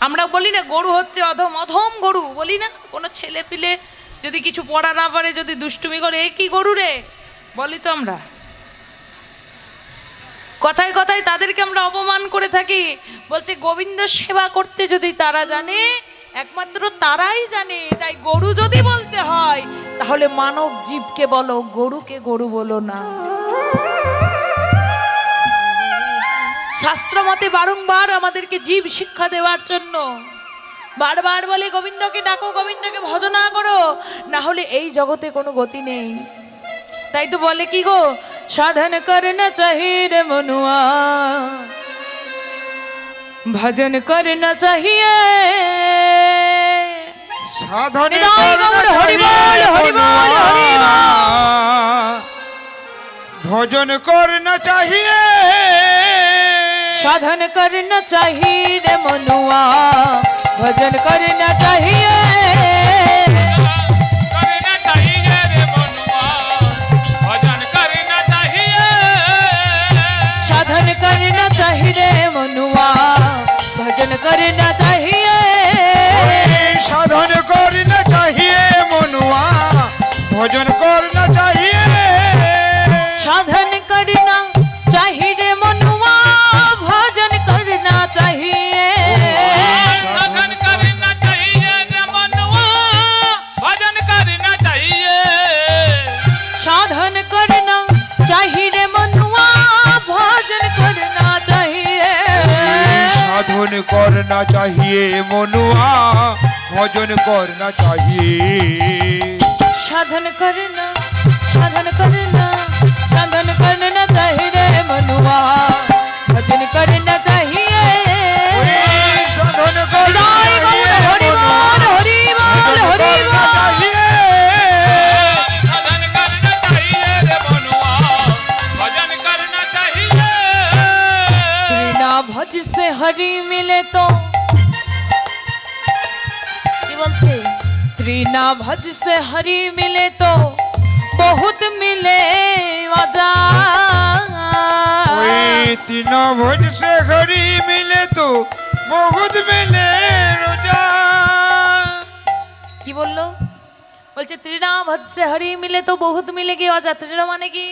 আমরা বলি না গরু হচ্ছে অধম, অধম গরু বলি না? কোনো ছেলে পিলে যদি কিছু পড়া না পারে, যদি দুষ্টুমি করে, এ কি গরু রে বলি তো আমরা। কথায় কথায় তাদেরকে আমরা অপমান করে থাকি। বলছে গোবিন্দ সেবা করতে যদি তারা জানে, একমাত্র তারাই জানে। তাই গরু যদি বলতে হয় তাহলে মানব জীবকে বলো, গরুকে গরু বলো না। শাস্ত্র মতে বারংবার আমাদেরকে জীব শিক্ষা দেওয়ার জন্য বারবার বলে গোবিন্দকে ডাকো, গোবিন্দকে ভজনা করো, না হলে এই জগতে কোনো গতি নেই। তাই তো বলে কি গো, সাধন করনা চাহিয়ে মনুয়া, ভজন করনা চাহিয়ে, সাধন ভজন করনা চাহিয়ে, साधन करना चाहिए रे मनुआ, भजन करना चाहिए, करना चाहिए रे मनुआ, भजन करना चाहिए, साधन करना चाहिए रे मनुआ, भजन करना चाहिए, साधन करना चाहिए मनुआ, भजन करना चाहिए, साधन करना चाहिए रे मनुआ, भजन करना चाहिए, साधन करना चाहिए रे मनुआ, भजन करना चाहिए, साधन करना चाहिए रे मनुआ, भजन करना चाहिए, साधन करना चाहिए मनुआ, भजन करना चाहिए, साधन करना, साधन करना, साधन करना चाहिए रे मनुआ, भजन करना चाहिए, साधन करना चाहिए हरि बोल, हरि बोल, हरि बोल। साधन करना चाहिए रे मनुआ, भजन करना चाहिए, बिना भज से हरि मिले तो কি বলছে, त्रिना भज से हरि मिले तो बहुत मिले मजा, तीन भोज से घड़ी मिले तो बहुत मिले रोजा। কি বললো, বলছে তৃণা ভজ से हरि मिले तो बहुत मिलेगी অজা। তৃণ মানে কি?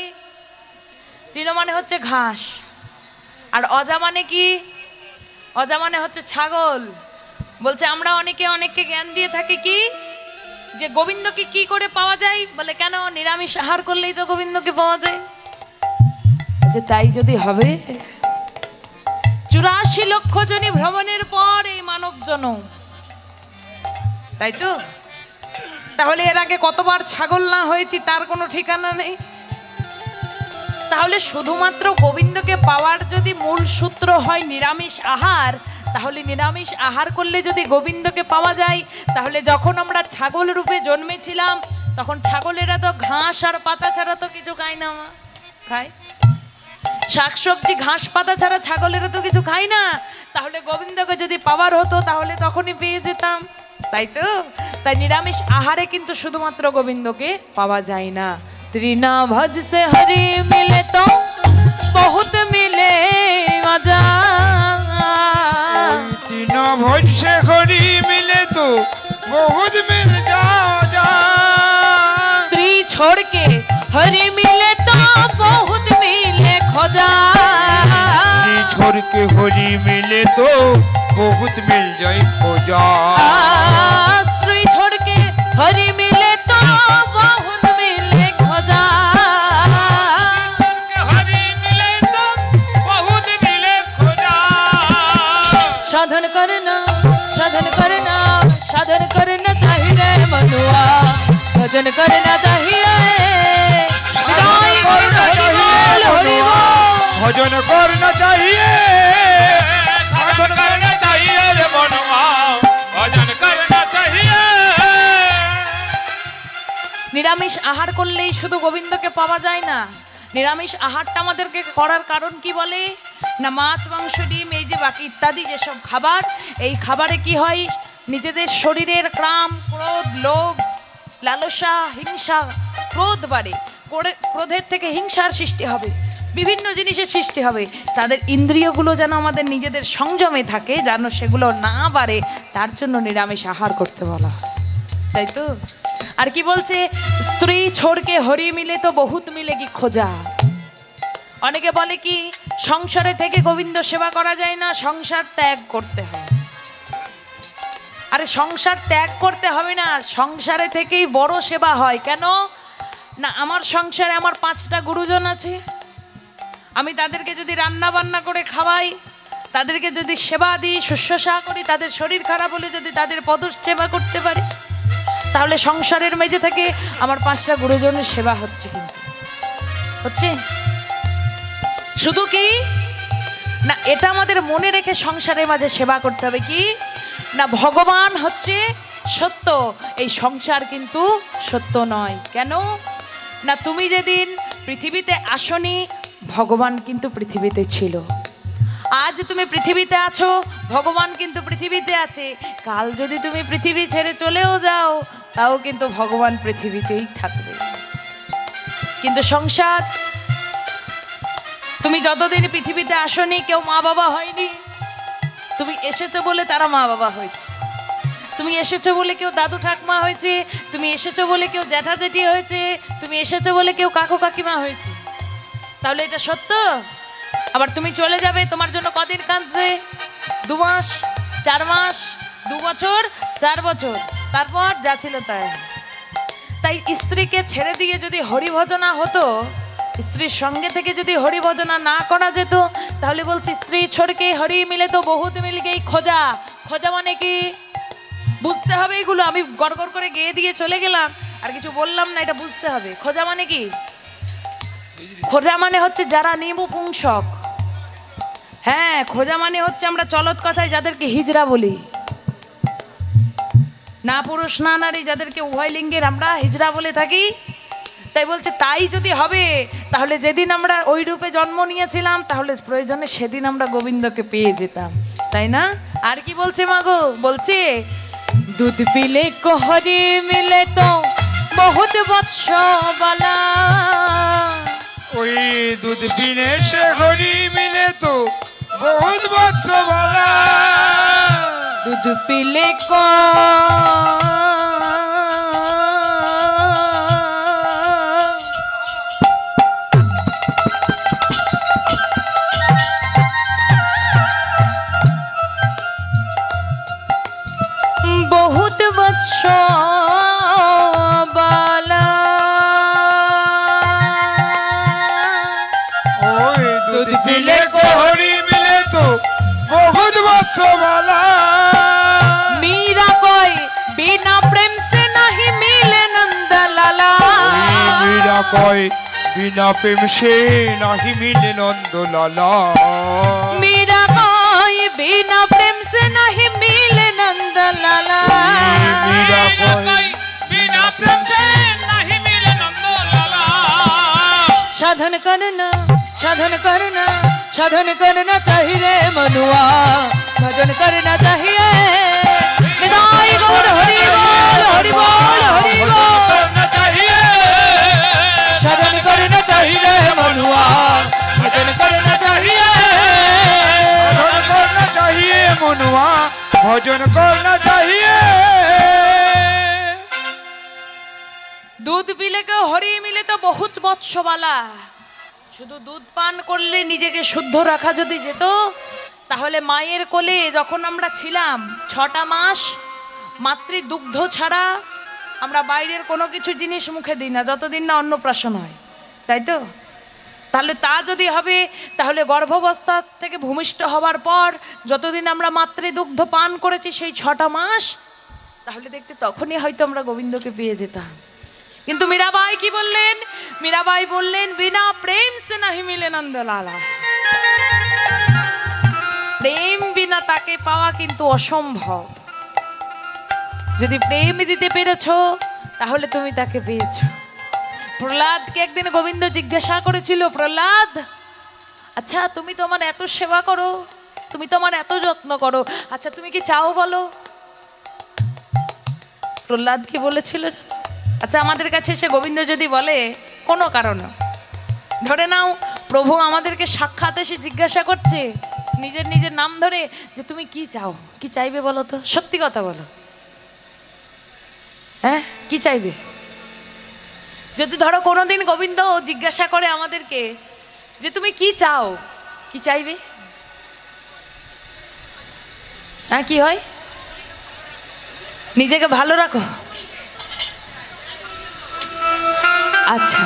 তৃণ মানে হচ্ছে ঘাস, আর অজা মানে কি? অজা মানে হচ্ছে ছাগল। বলছে আমরা অনেকে অনেককে জ্ঞান দিয়ে থাকি কি, যে গোবিন্দকে কি করে পাওয়া যায়, বলে কেন নিরামিষ আহার করলেই তো গোবিন্দকে পাওয়া যায়। যে তাই যদি হবে, 84 লক্ষ জনী ভ্রমণের পর এই মানব জনম, তাই তো? তাহলে এর আগে কতবার ছাগল না হয়েছি তার কোনো ঠিকানা নেই। তাহলে শুধুমাত্র গোবিন্দকে পাওয়ার যদি মূল সূত্র হয় নিরামিষ আহার, তাহলে নিরামিষ আহার করলে যদি গোবিন্দকে পাওয়া যায়, তাহলে যখন আমরা ছাগল রূপে জন্মেছিলাম তখন ছাগলেরা তো ঘাস আর পাতা ছাড়া তো কিছু খায় না। খায় শাকসবজি, ঘাস পাতা ছাড়া ছাগলেরা তো কিছু খায় না। তাহলে গোবিন্দকে যদি পাওয়ার হতো তাহলে তখনই পেয়ে যেতাম, তাই তো? তাই নিরামিষ আহারে কিন্তু শুধুমাত্র গোবিন্দকে পাওয়া যায় না। त्रिना भज से हरि मिले तो बहुत मिले मजा, तीन भोज से घड़ी मिले तो बहुत मिल जा। स्त्री छोड़ के हरि मिले तो बहुत मिले खोजा, स्त्री छोड़ के हरि मिले तो बहुत मिल जाए खोजा, स्त्री छोड़ के हरि मिले तो बहुत मिले खोजा, हरि मिले तो बहुत मिले खोजा, साधन करना, साधन करना, साधन करना चाहिए मनुआ, भजन करना चाहिए, भजन करना चाहिए, साधन करना चाहिए रे मनुआ, भजन करना चाहिए। নিরামিষ আহার করলেই শুধু গোবিন্দকে পাওয়া যায় না। নিরামিষ আহারটা আমাদেরকে করার কারণ কি বলে না, মাছ মাংস ডিম এই যে বাকি ইত্যাদি যেসব খাবার, এই খাবারে কি হয়, নিজেদের শরীরের কাম ক্রোধ লোভ লালসা হিংসা, ক্রোধ বাড়ে, ক্রোধের থেকে হিংসার সৃষ্টি হবে। বিভিন্ন জিনিসের সৃষ্টি হবে, তাদের ইন্দ্রিয়গুলো যেন আমাদের নিজেদের সংযমে থাকে, যেন সেগুলো না বাড়ে, তার জন্য নিরামিষ আহার করতে বলা হয়, তাই তো? আর কি বলছে, স্ত্রী ছোড়কে হরি মিলে তো বহুত মিলে কি খোঁজা। অনেকে বলে কি সংসারে থেকে গোবিন্দ সেবা করা যায় না, সংসার ত্যাগ করতে হয়। আরে সংসার ত্যাগ করতে হবে না, সংসারে থেকেই বড় সেবা হয়। কেন না, আমার সংসারে আমার 5টা গুরুজন আছে, আমি তাদেরকে যদি রান্না বান্না করে খাওয়াই, তাদেরকে যদি সেবা দিই, শুশ্রূষা করি, তাদের শরীর খারাপ হলে যদি তাদের পদ সেবা করতে পারি, তাহলে সংসারের মেঝে থেকে আমার 5টা গুরুজনের সেবা হচ্ছে। কিন্তু হচ্ছে শুধু কি না, এটা আমাদের মনে রেখে সংসারের মাঝে সেবা করতে হবে। কি না, ভগবান হচ্ছে সত্য, এই সংসার কিন্তু সত্য নয়। কেন না, তুমি যেদিন পৃথিবীতে আসনি, ভগবান কিন্তু পৃথিবীতে ছিল। আজ তুমি পৃথিবীতে আছো, ভগবান কিন্তু পৃথিবীতে আছে। কাল যদি তুমি পৃথিবী ছেড়ে চলেও যাও, তাও কিন্তু ভগবান পৃথিবীতেই থাকবে। কিন্তু সংসার, তুমি যতদিন পৃথিবীতে আসনি, কেউ মা বাবা হয়নি। তুমি এসেছো বলে তারা মা বাবা হয়েছে, তুমি এসেছো বলে কেউ দাদু ঠাকমা হয়েছে, তুমি এসেছো বলে কেউ জ্যাঠা জেঠি হয়েছে, তুমি এসেছো বলে কেউ কাকু কাকিমা হয়েছে। তাহলে এটা সত্য। আবার তুমি চলে যাবে, তোমার জন্য কদিন কাঁদবে? 2 মাস, 4 মাস, 2 বছর, 4 বছর, তারপর যা ছিল তাই। তাই স্ত্রীকে ছেড়ে দিয়ে যদি হরিভজনা হতো, স্ত্রীর সঙ্গে থেকে যদি হরিভজনা না করা যেত, তাহলে বলছি স্ত্রী ছোড়কে হরি মিলে তো বহুত মিল গেই খোঁজা। খোঁজা মানে কি বুঝতে হবে, এগুলো আমি গড় গড় করে গেয়ে দিয়ে চলে গেলাম, আর কিছু বললাম না, এটা বুঝতে হবে। খোঁজা মানে কি? খোঁজা মানে হচ্ছে যারা নিমপুংসক। হ্যাঁ, খোঁজা মানে হচ্ছে আমরা চলত কথায় যাদেরকে হিজড়া বলি, না পুরুষ না নারী, যাদেরকে উভয় লিঙ্গের আমরা হিজড়া বলে থাকি। তাই বলছে তাই যদি হবে, তাহলে যেদিন আমরা ওই রূপে জন্ম নিয়েছিলাম, তাহলে প্রয়োজনে সেদিন আমরা গোবিন্দকে পেয়ে যেতাম, তাই না? আর কি বলছে মাগো, বলছে দুধ পিলে কোহরি মিলে তো বহুত বৎস বালা। ওই দুধ পিনে সে হরি মিলে তো বহুত বৎস বালা। দুধ পিলে কো বহুত বৎস বালা। ওই দুধ পিলে কো হরি মিলে তো বহুত বৎস বালা। मीरा कोई बिना प्रेम से नहीं मिले नंद लाला। मीरा कोई बिना प्रेम से नहीं मिले नंद लाला। मीरा कोई बिना प्रेम से नहीं मिले नंद लाला। मीरा कोई बिना प्रेम से नहीं मिले नंदलाला। साधन करना, साधन करना, साधन करना चाहिए मनुआ, भजन करना चाहिए। निदाई गौर हरि बोल, हरि बोल, हरि बोल। करना चाहिए, साधन करना चाहिए मनुआ, भजन करना चाहिए। भजन करना चाहिए मनुआ, भजन करना चाहिए। दूध पीले के हरि मिले तो बहुत বৎসবালা। শুধু দুধ পান করলে নিজেকে শুদ্ধ রাখা যদি যেত, তাহলে মায়ের কোলে যখন আমরা ছিলাম 6টা মাস, মাতৃ দুগ্ধ ছাড়া আমরা বাইরের কোনো কিছু জিনিস মুখে দিই না, যতদিন না অন্নপ্রাশন হয়, তাই তো? তাহলে তা যদি হবে, তাহলে গর্ভাবস্থা থেকে ভূমিষ্ঠ হওয়ার পর যতদিন আমরা মাতৃ দুগ্ধ পান করেছি সেই 6টা মাস, তাহলে দেখতে তখনই হয়তো আমরা গোবিন্দকে পেয়ে যেতাম। কিন্তু মীরাবাই কি বললেন? মীরাবাই বললেন বিনা প্রেম সে নাহি মিলে নন্দলালা। প্রেম বিনা তাকে পাওয়া কিন্তু অসম্ভব। যদি প্রেম দিতে পেরেছো, তাহলে তুমি তাকে পেয়েছো। প্রহ্লাদকে একদিন গোবিন্দ জিজ্ঞাসা করেছিল, প্রহ্লাদ, আচ্ছা তুমি তো আমার এত সেবা করো, তুমি তো আমার এত যত্ন করো, আচ্ছা তুমি কি চাও বলো? প্রহ্লাদ কি বলেছিল? আচ্ছা আমাদের কাছে এসে গোবিন্দ যদি বলে কোনো কারণ, ধরে নাও প্রভু আমাদেরকে সাক্ষাৎ এসে জিজ্ঞাসা করছে নিজের নিজের নাম ধরে যে তুমি কি চাও, কি চাইবে বলো তো, সত্যি কথা বলো। হ্যাঁ, কি চাইবে? যদি ধরো কোনোদিন গোবিন্দ জিজ্ঞাসা করে আমাদেরকে যে তুমি কি চাও, কি চাইবে? হ্যাঁ, কি হয়? নিজেকে ভালো রাখো। আচ্ছা,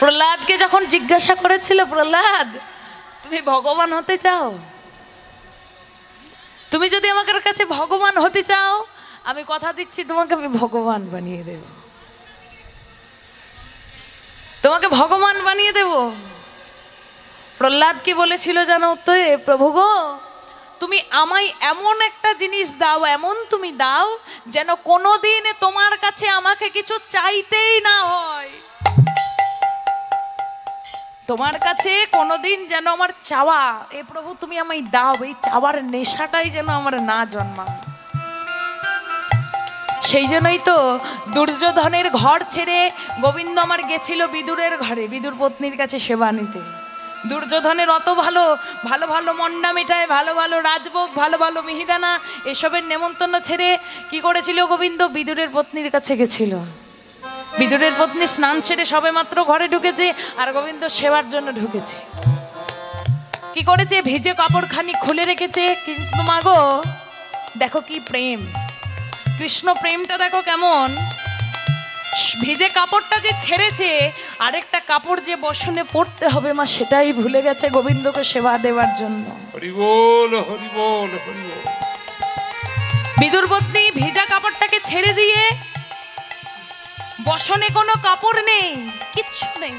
প্রহ্লাদকে যখন জিজ্ঞাসা করেছিল, প্রহ্লাদ তুমি ভগবান হতে চাও? তুমি যদি আমার কাছে ভগবান হতে চাও, আমি কথা দিচ্ছি তোমাকে আমি ভগবান বানিয়ে দেব, তোমাকে ভগবান বানিয়ে দেব। প্রহ্লাদ কি বলেছিল জানো উত্তরে? প্রভু গো, তুমি আমায় এমন একটা জিনিস দাও, এমন তুমি দাও যেন কোনোদিন তোমার কাছে আমাকে কিছু চাইতেই না হয়। তোমার কাছে কোনোদিন যেন আমার চাওয়া, এ প্রভু তুমি আমায় দাও, এই চাওয়ার নেশাটাই যেন আমার না জন্মায়। সেই জন্যই তো দুর্যোধনের ঘর ছেড়ে গোবিন্দ আমার গেছিল বিদুরের ঘরে, বিদুর পত্নীর কাছে সেবা নিতে। দুর্যোধনের অত ভালো ভালো ভালো মন্ডা মিঠাই, ভালো ভালো রাজভোগ, ভালো ভালো মিহিদানা, এসবের নেমন্তন্ন ছেড়ে কি করেছিল গোবিন্দ? বিদুরের পত্নীর কাছে গেছিল। বিদুরের পত্নী স্নান সেরে সবে মাত্র ঘরে ঢুকেছে, আর গোবিন্দ সেবার জন্য ঢুকেছে। কি করেছে? ভিজে কাপড়খানি খুলে রেখেছে। কিন্তু মাগো দেখো কি প্রেম, কৃষ্ণ প্রেমটা দেখো কেমন। ভিজে কাপড়টা যে ছেড়েছে, আরেকটা কাপড় যে বসনে পড়তে হবে মা, সেটাই ভুলে গেছে গোবিন্দকে সেবা দেওয়ার জন্য। হরি বল, হরি বল, হরি বল। বিদুর পত্নী ভিজা কাপড়টাকে ছেড়ে দিয়ে, বসনে কোনো কাপড় নেই, কিচ্ছু নেই,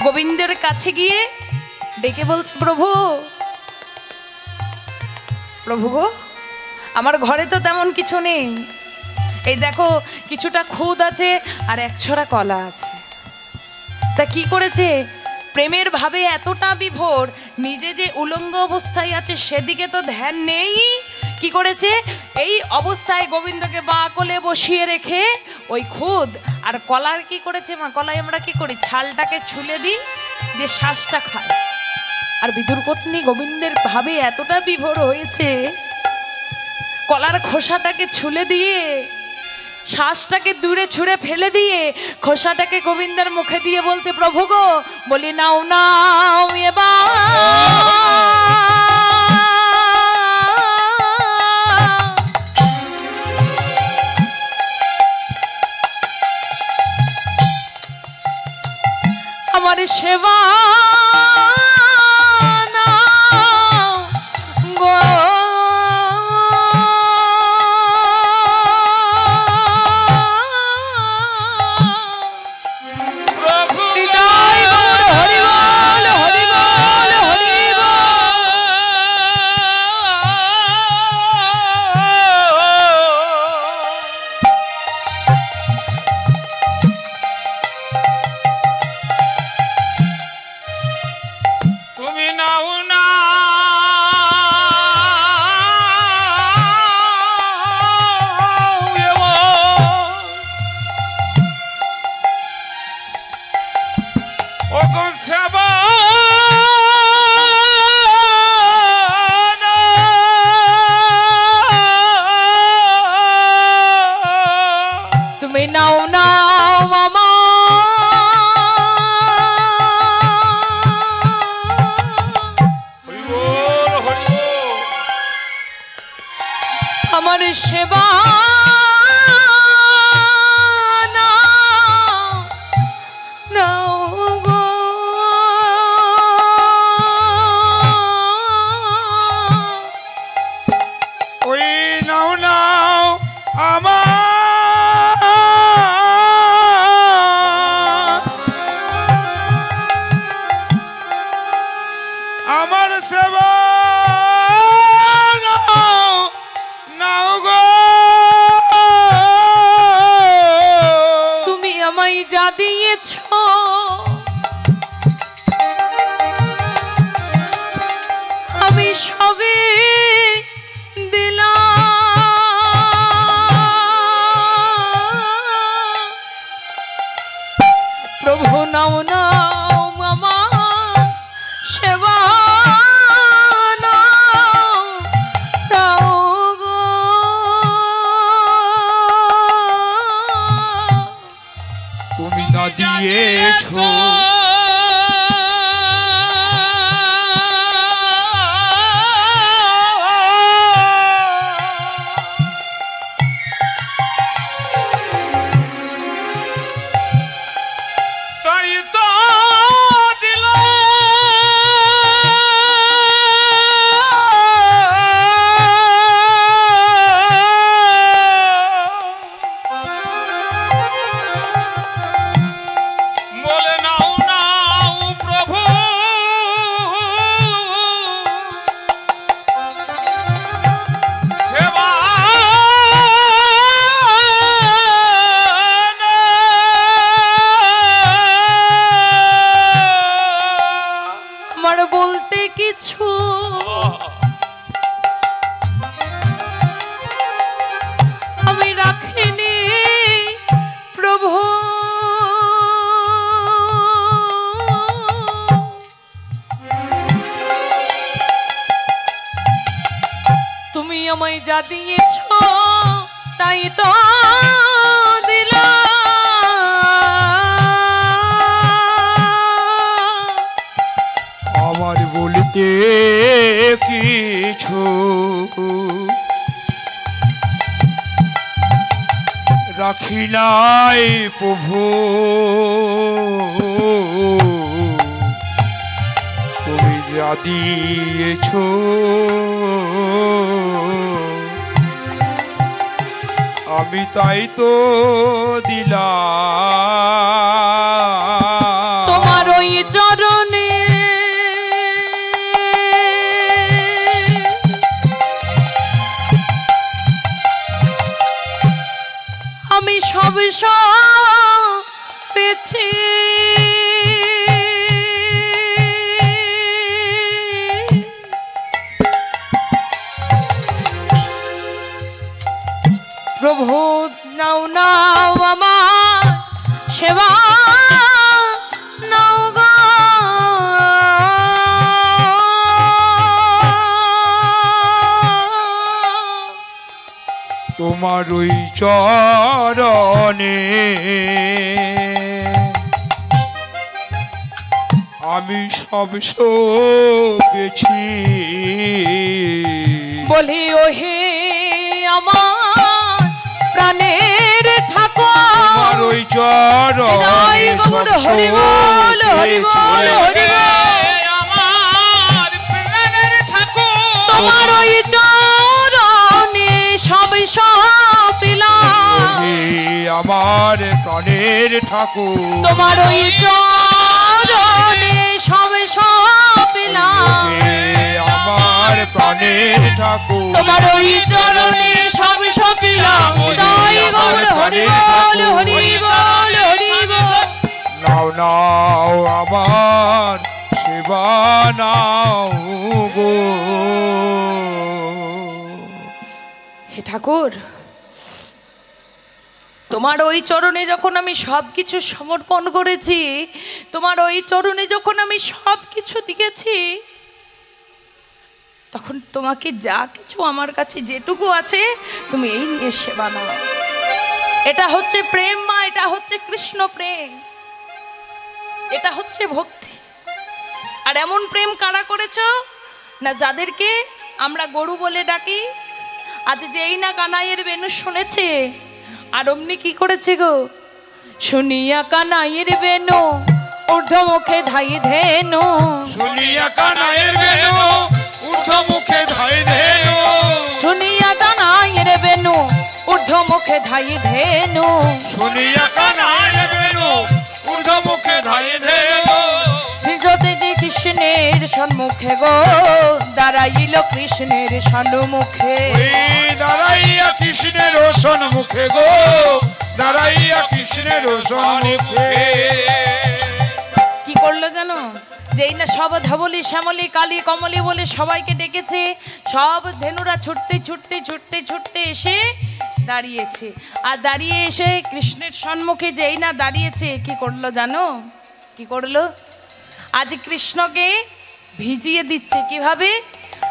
গোবিন্দের কাছে গিয়ে ডেকে বলছে, প্রভু, প্রভু গো, আমার ঘরে তো তেমন কিছু নেই, এই দেখো কিছুটা খুদ আছে আর এক ছড়া কলা আছে। তা কি করেছে? প্রেমের ভাবে এতটা বিভোর, নিজে যে উলঙ্গ অবস্থায় আছে সেদিকে তো ধ্যান নেই। কি করেছে? এই অবস্থায় গোবিন্দকে বা কোলে বসিয়ে রেখে ওই খুদ আর কলার কি করেছে মা? কলাই আমরা কি করি? ছালটাকে ছুলে দিই, দিয়ে শ্বাসটা খাই। আর বিদুর পত্নী গোবিন্দের ভাবে এতটা বিভোর হয়েছে, কলার খোসাটাকে ছুলে দিয়ে, শ্বাসটাকে দূরে ছুঁড়ে ফেলে দিয়ে, খোসাটাকে গোবিন্দের মুখে দিয়ে বলছে, প্রভু গো, বলি নাও নাও আমার সেবা আমার সেবা নাও গো। ওই নাও নাও আমার সেবা নাও গো। তুমি আমায় যা দিয়েছ আমি সবে দিলাম, দিয়েছো তাই তো দিল বলে নাও নাও প্রভু সেবা আমার বলতে কিছু আমি রাখিনি প্রভু। তুমি আমায় যা দিয়েছ তাই তো দিলাম। আমার বলতে কিছু রাখি নাই প্রভু, তুমি যা দিয়েছো আমি তাই তো দিলাম। তোমার ওই চরণে আমি সব পেয়েছি। প্রভু নাও নাও আমার সেবা নাও গো। তোমার ওই চরণে আমি সব পেয়েছি। বলি ওহে আমার প্রাণের ঠাকুর, তোমার ওই চরণে গৌর হরি বল হরি বল হরি বল। আমার প্রাণের ঠাকুর তোমার ওই চরণে সব পেলাম। আমার প্রাণের ঠাকুর তোমার ওই চরণে সব পেলাম। আমার প্রাণের ঠাকুর তোমার ওই চরণে সব পেলাম। তাই গৌর হরি বল হরি বল হরি বল। নাও নাও আমার সেবা নাও গো। হে ঠাকুর, তোমার ওই চরণে যখন আমি সবকিছু সমর্পণ করেছি, তোমার ওই চরণে যখন আমি সবকিছু দিয়েছি, তখন তোমাকে যা কিছু আমার কাছে যেটুকু আছে তুমি এই নিয়ে সেবা নাও। এটা হচ্ছে প্রেম মা, এটা হচ্ছে কৃষ্ণ প্রেম, এটা হচ্ছে ভক্তি। আর এমন প্রেম কারা করেছো না যাদেরকে আমরা গরু বলে ডাকি, আজ যেই না কানাইয়ের বেনু শুনেছে আর অমনি কি করেছে গো, শুনিয়া কানাইয়ের বেনু ঊর্ধ্ব মুখে ধাই ধেনু। শুনিয়া কানাইয়ের বেনু ঊর্ধ্ব মুখে ধাই ধেনু। শুনিয়া কানাইয়ের বেনু ঊর্ধ্ব মুখে ধাই ধেনু। শুনিয়া কানাইয়ের বেনু ঊর্ধ্ব মুখে ধাই ধেনু। যদি কৃষ্ণের সম্মুখে গো দাঁড়াইল কৃষ্ণের সম্মুখে। দাঁড়াইয়া কৃষ্ণের সম্মুখে গো, দাঁড়াইয়া কৃষ্ণের সম্মুখে কি করলো জানো, যেই না সব ধবলি শ্যামলি কালী কমলি বলে সবাইকে ডেকেছে, সব ধেনুরা ছুটতে ছুটতে ছুটতে ছুটতে এসে দাঁড়িয়েছে। আর দাঁড়িয়ে এসে কৃষ্ণের সম্মুখে যেই না দাঁড়িয়েছে, কি করলো জানো, কি করলো, আজ কৃষ্ণকে ভিজিয়ে দিচ্ছে। কিভাবে,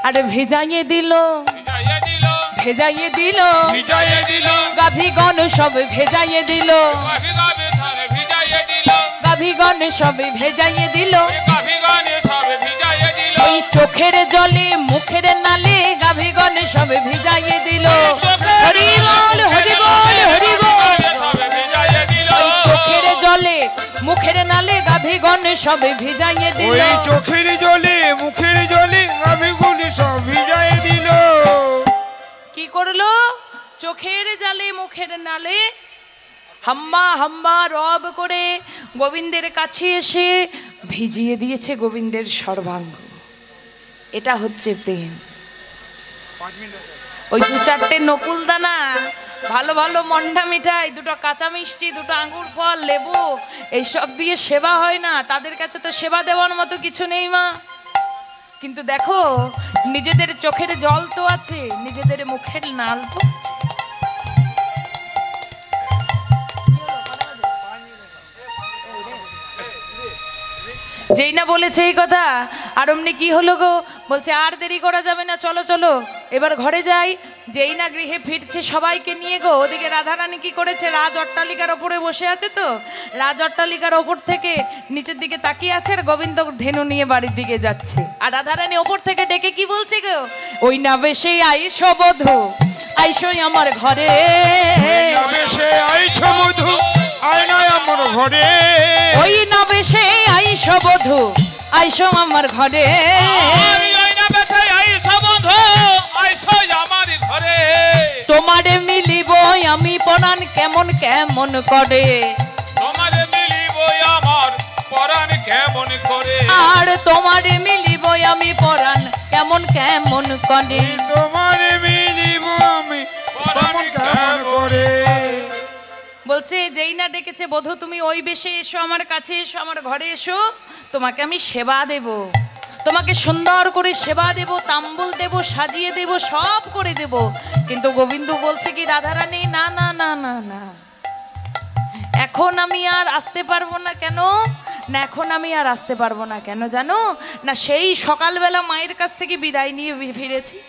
আরে ভেজাইয়ে দিল, ভিজাইয়ে দিল, ভেজাইয়ে দিল, ভিজাইয়ে দিল, গাভীগণ সব ভেজাইয়ে দিল, গাভী গাভী ধারে ভিজাইয়ে দিল, গাভীগণ সবে ভেজাইয়ে দিল, ওই গাভীগণে সব ভিজাইয়ে দিল, ওই চোখের জলে মুখের নালে গাভীগণ সবে ভিজাইয়ে দিল। হরি বল হরি বল হরি বল। গাভীগণে সব ভিজাইয়ে দিল, ওই চোখের জলে মুখের নালে গাভীগণ সবে ভিজাইয়ে দিল। ওই চোখের জলে মুখের জলে গাভীগুলি সব ভিজাই দিল। কি করলো? চোখের জালে মুখের নালে হাম্বা হাম্বা রব করে গোবিন্দের কাছে এসে ভিজিয়ে দিয়েছে গোবিন্দের সর্বাঙ্গ। এটা হচ্ছে প্রেম। ওই দু চারটে নকুল দানা, ভালো ভালো মন্ডা মিঠাই, দুটো কাঁচা মিষ্টি, দুটো আঙ্গুর ফল, লেবু, এইসব দিয়ে সেবা হয় না। তাদের কাছে তো সেবা দেওয়ার মতো কিছু নেই মা। কিন্তু দেখো, নিজেদের চোখের জল তো আছে, নিজেদের মুখের নাল তো আছে। যেই না বলেছে এই কথা, আর অমনি কি হলো গো, বলছে আর দেরি করা যাবে না, চলো চলো এবার ঘরে যাই। যেই না গৃহে ফিরছে সবাইকে নিয়ে গো, ওদিকে রাধারানী কি করেছে, রাজ অট্টালিকার ওপরে বসে আছে, তো রাজ অট্টালিকার ওপর থেকে নিচের দিকে তাকিয়ে আছে, আর গোবিন্দ ধেনু নিয়ে বাড়ির দিকে যাচ্ছে। আর রাধারানী ওপর থেকে ডেকে কি বলছে গো, ওই না বেশে আইসো বধূ, আইসোই আমার ঘরে, সে আইছো বধূ আয়নায় আমার ঘরে, ওই না বেশে আইসো বধূ, আইসো আমার ঘরে, ওই না বেশে আইসো বন্ধু, আইসো আমার ঘরে, তোমারে মিলিব আমি পরাণ কেমন কেমন করে, তোমারে মিলিব আমার পরাণ কেমন করে, আর তোমারে মিলিব আমি পরাণ কেমন কেমন করে। তোমার মিলিব আমি কেমন কেমন করে। বলছে যেই না ডেকেছে বধূ তুমি ওই বেশে এসো, আমার কাছে এসো, আমার ঘরে এসো, তোমাকে আমি সেবা দেব, তোমাকে সুন্দর করে সেবা দেব, তাম্বুল দেব, সাজিয়ে দেব, সব করে দেব। কিন্তু গোবিন্দ বলছে কি রাধারানী, না না না না না, এখন আমি আর আসতে পারবো না। কেন না, এখন আমি আর আসতে পারবো না, কেন জানো না, সেই সকালবেলা মায়ের কাছ থেকে বিদায় নিয়ে ফিরেছি,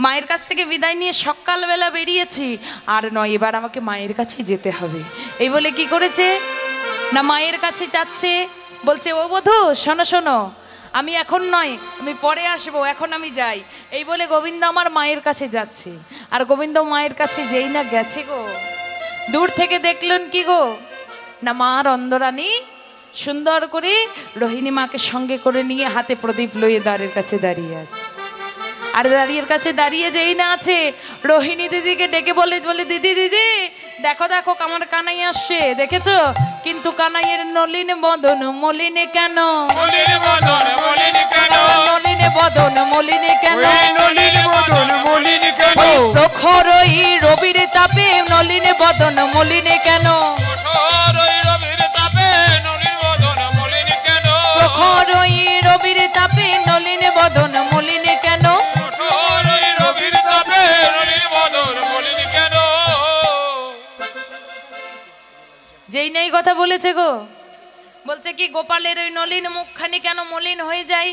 মায়ের কাছ থেকে বিদায় নিয়ে সকালবেলা বেরিয়েছি, আর নয় এবার আমাকে মায়ের কাছে যেতে হবে। এই বলে কি করেছে না, মায়ের কাছে যাচ্ছে, বলছে ও বধূ শোনো শোনো, আমি এখন নয়, আমি পরে আসবো, এখন আমি যাই। এই বলে গোবিন্দ আমার মায়ের কাছে যাচ্ছে। আর গোবিন্দ মায়ের কাছে যেই না গেছে গো, দূর থেকে দেখলেন কি গো, না মা রন্দরানী সুন্দর করে রোহিণী মাকে সঙ্গে করে নিয়ে হাতে প্রদীপ লইয়ে দ্বারের কাছে দাঁড়িয়ে আছে। আর দাঁড়িয়ে কাছে দাঁড়িয়ে যেই না আছে, রোহিণী দিদিকে ডেকে বলে দিদি দিদি দেখো দেখো আমার কানাই আসছে, দেখেছো? কিন্তু কানাইয়ের নলিন বদন মলিনে কেন, মলিন বদন মলিন কেন, নলিনে বদন মলিনে কেন, নলিন বদন মলিন কেন, ওই প্রখর ওই রবির তাপে নলিনে বদন মলিনে কেন, কঠোর ওই রবির তাপে নলিন বদন মলিন কেন, প্রখর ওই রবির তাপে নলিনে বদন মলিনে কেন, কঠোর ওই রবির তাপে নলিন বদন মলিন কেন। যেই নেই কথা বলেছে গো, বলছে কি গোপালের ওই নলিন মুখখানি কেন মলিন হয়ে যায়?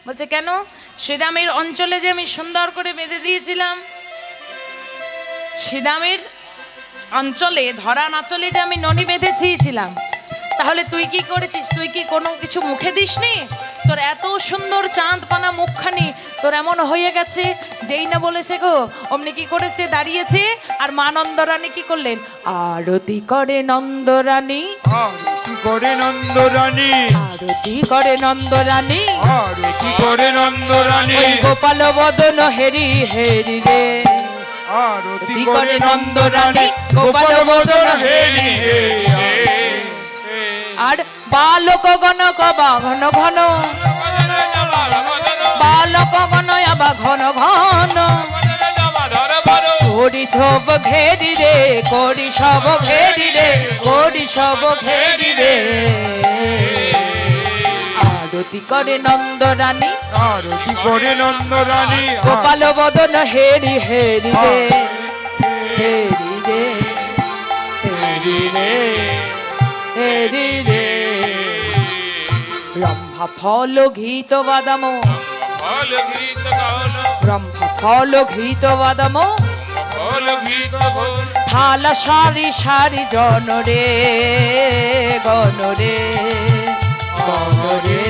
বলছে কেন, শ্রীদামের অঞ্চলে যে আমি সুন্দর করে বেঁধে দিয়েছিলাম, শ্রীদামের অঞ্চলে ধরা নাচলে যে আমি ননি বেঁধেছিলাম, তাহলে তুই কি করেছিস? তুই কি কোনো কিছু মুখে দিসনি? তোর এত সুন্দর চাঁদ পানা মুখখানি তোর এমন হয়ে গেছে। যেই না বলেছে গো, অমনি কি করেছে, দাঁড়িয়েছে। আর মা নন্দরানী কি করলেন, আরতি করে নন্দরানী, আরতি করে নন্দরানী, আরতি করে নন্দরানী, আরতি করে নন্দরানী, ওই গোপাল বদন হেরি হেরি রে, আরতি আরতি করে করে নন্দরানী, নন্দরানী, গোপাল বদন হেরি হে। আর বালক গণ কবা ঘন ঘন, বালক গণ আবা ঘন ঘন, করি সব ঘেরি রে, করি সব ঘেরি রে, করি সব ঘেরি রে। আরতি করে নন্দরানী, আরতি করে নন্দরানী, গোপাল বদন হেরি হেরি রে, হেরি রে, হেরি রে, হেরি রে। ব্রহ্মা ফল ঘৃত বাদাম, ফল গীত গান, ব্রহ্মা ফল ঘৃত বাদাম, ফল গীত গান, থালা সারি সারি জনরে গণরে গণরে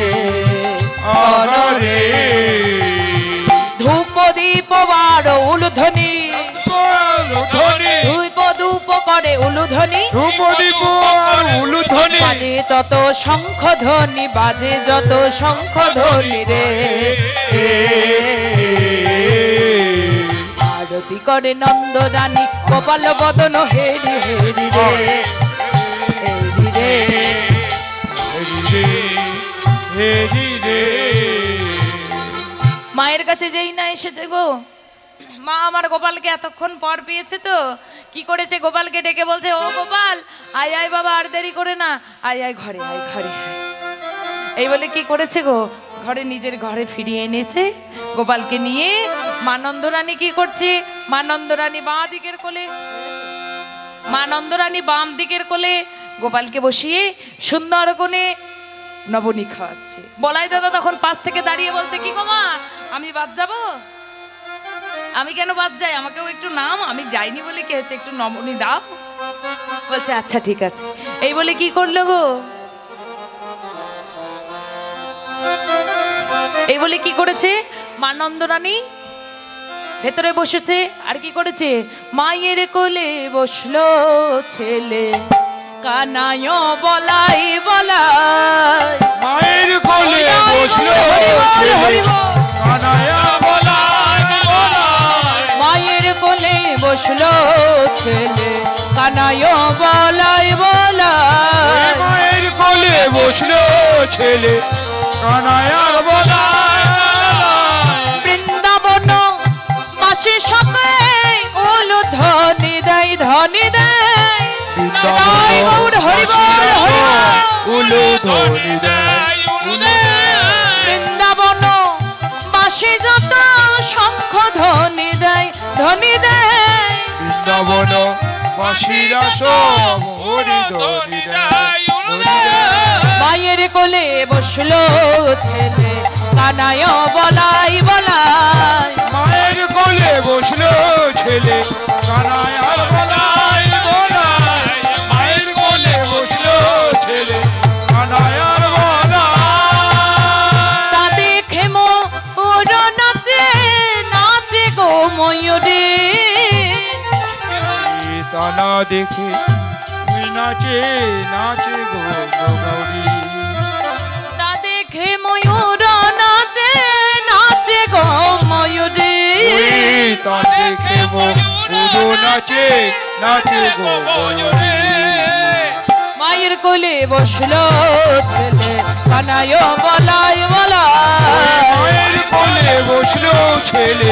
অনরে ধূপ দীপ বার উলুধ্বনি ধনি ধূপ ধূপ করে উলুধ্বনি রূপদীপ আর উলুধ্বনি বাজে যত শঙ্খ ধ্বনি বাজে যত শঙ্খ ধ্বনি রে আরতি করে নন্দ রানী গোপাল বদন হেরি হেরি রে হেরি রে হেরি রে হেরি রে মায়ের কাছে যেই না এসেছে গো মা আমার গোপালকে এতক্ষণ পর পেয়েছে তো কি করেছে গোপালকে ডেকে বলছে ও গোপাল আয় আয় বাবা আর দেরি করে না আয় আয় ঘরে আয় ঘরে আয় এই বলে কি করেছে গো ঘরে নিজের ঘরে ফিরিয়ে এনেছে গোপালকে নিয়ে মা নন্দরানী কি করছে মা নন্দরানী বাঁ দিকের কোলে মা নন্দরানী বাম দিকের কোলে গোপালকে বসিয়ে সুন্দর কোণে নবনী খাওয়াচ্ছে বলাই দাদা তখন পাশ থেকে দাঁড়িয়ে বলছে কি গো মা আমি বাদ যাব আমি কেন বাদ যাই আমাকেও একটু নাম আমি যাইনি বলে কি হচ্ছে একটু নবনী দাও বলছে আচ্ছা ঠিক আছে এই বলে কি করলো গো এই বলে কি করেছে মা নন্দরানী ভেতরে বসেছে আর কি করেছে মায়ের কোলে বসলো ছেলে কানায় বলাই বলাই মায়ের কোলে বসলো ছেলে কানায়া বলাই বলাই মায়ের কোলে বসলো ছেলে কানায় বলাই বলাই মায়ের কোলে বসলো ছেলে কানায়া বলাই বৃন্দাবন মাসি সকে ওলো ধনি দেয় ধনি দেয় জয় গৌর হরি বল হরি বল। উলুধ্বনি দেয় বৃন্দাবন বাসি যত শঙ্খ ধ্বনি দেয় ধ্বনি দেয় বৃন্দাবন বাসিরা সব হরিধ্বনি দেয় মায়ের কোলে বসলো ছেলে কানায় বলাই বলাই মায়ের কোলে বসলো ছেলে কানায়ার বলাই বলাই মায়ের কোলে বসলো ছেলে কানায়ার বলাই তা দেখে মোর নাচে নাচে গো ময়ূরে তা না দেখে তুই নাচে নাচে গো গৌরী তা দেখে ময়ূর নাচে নাচে গো ময়ূরে তা দেখে পুরো নাচে নাচে গো গৌরী মায়ের কোলে বসলো ছেলে কানায় বলাই বলাই মায়ের কোলে বসলো ছেলে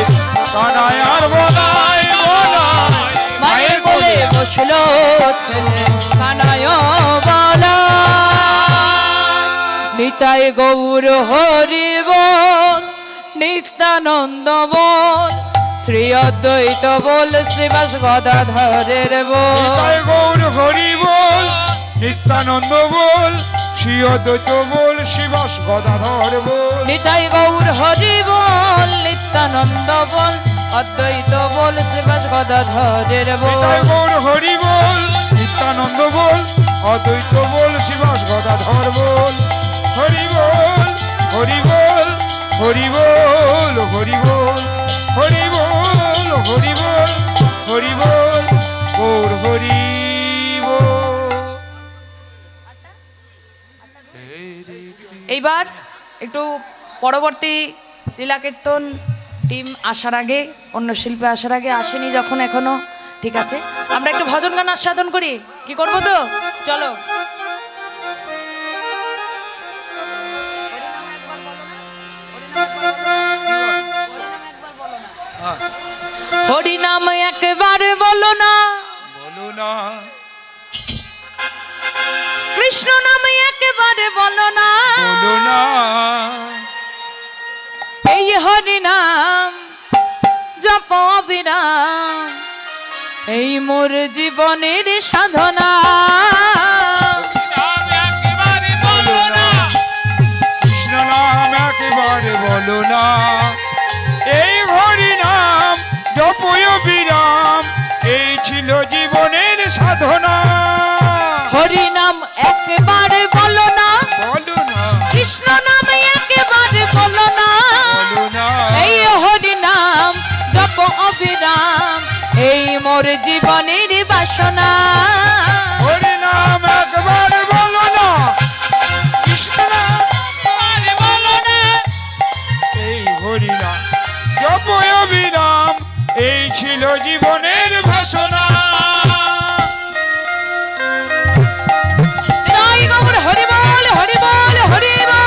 কানায়ার বলাই বলাই মায়ের কোলে বসলো ছেলে কানায় বলাই নিতাই গৌর হরি বল নিত্যানন্দ বল শ্রী অদ্বৈত বল শ্রীবাস গদাধরের বল নিতাই গৌর হরি বল নিত্যানন্দ বল শ্রী অদ্বৈত বল শিবাস গদাধর বল নিতাই গৌর হরি বল নিত্যানন্দ বল অদ্বৈত বল শ্রীবাস গদাধরের বল নিতাই গৌর হরি বল নিত্যানন্দ বল অদ্বৈত বল শিবাস গদাধর বল হরি বল হরি বল হরি বল হরি বল হরি বল হরি বল হরি বল গৌর হরি বল এইবার একটু পরবর্তী লীলা কীর্তন টিম আসার আগে অন্য শিল্পী আসার আগে আসেনি যখন এখনো ঠিক আছে আমরা একটু ভজন গান আস্বাদন করি কি করব তো চলো হরি নাম একবার বলো না বলো না কৃষ্ণ নাম একবারে বলো না বলো না এই হরি নাম জপ বিরাম এই মোর জীবনের সাধনা কৃষ্ণ নাম একেবারে বলো না এই হরি নাম জপয় বিরাম এই ছিল জীবন মোর জীবনের বাসনা। হরি নাম একবার বলো না, কৃষ্ণ নাম আর বলো না। এই হরি নাম জপ অবিরাম, এই ছিল জীবনের ভাষণা। নিতাই গৌর হরি বল, হরি বল, হরি বল।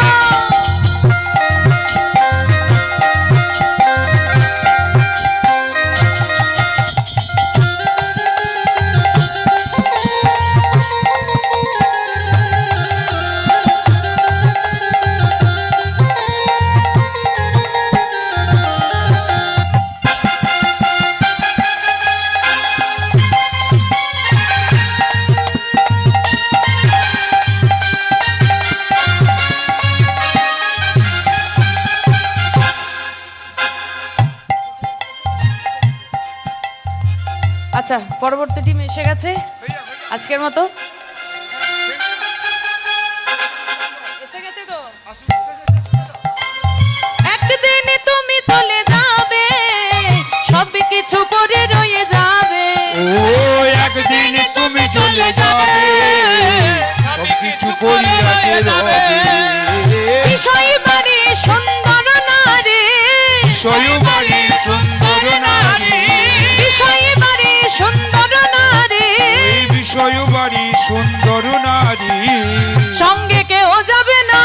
আচ্ছা, পরবর্তী টিম এসে গেছে আজকের মতো। এসে গেছে তো। একদিন তুমি চলে যাবে, সব কিছু পরে রয়ে যাবে। ও একদিন তুমি চলে যাবে, সব কিছু পড়ে যাবে। বিষয় বাড়ি সুন্দর নারী, বিষয় বাড়ি সুন্দর নারী, বিষয় বাড়ি সুন্দর নারী, এই বিষয় বাড়ি সুন্দর নারী। সঙ্গে কেউ যাবে না।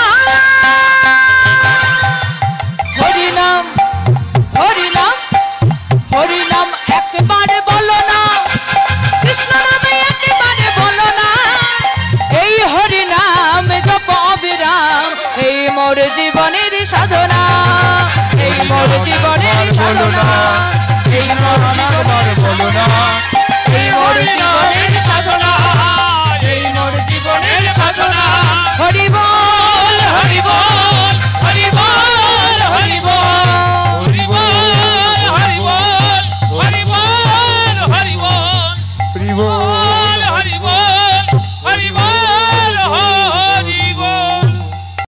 হরি নাম, হরি নাম, হরি নাম একবারে বলো না, কৃষ্ণ নামে একবারে বলো না। এই হরি নাম জপ অবিরাম, এই মোর জীবনের সাধনা, এই মোর জীবনের সাধনা, এই মোর জীবনের বলো না।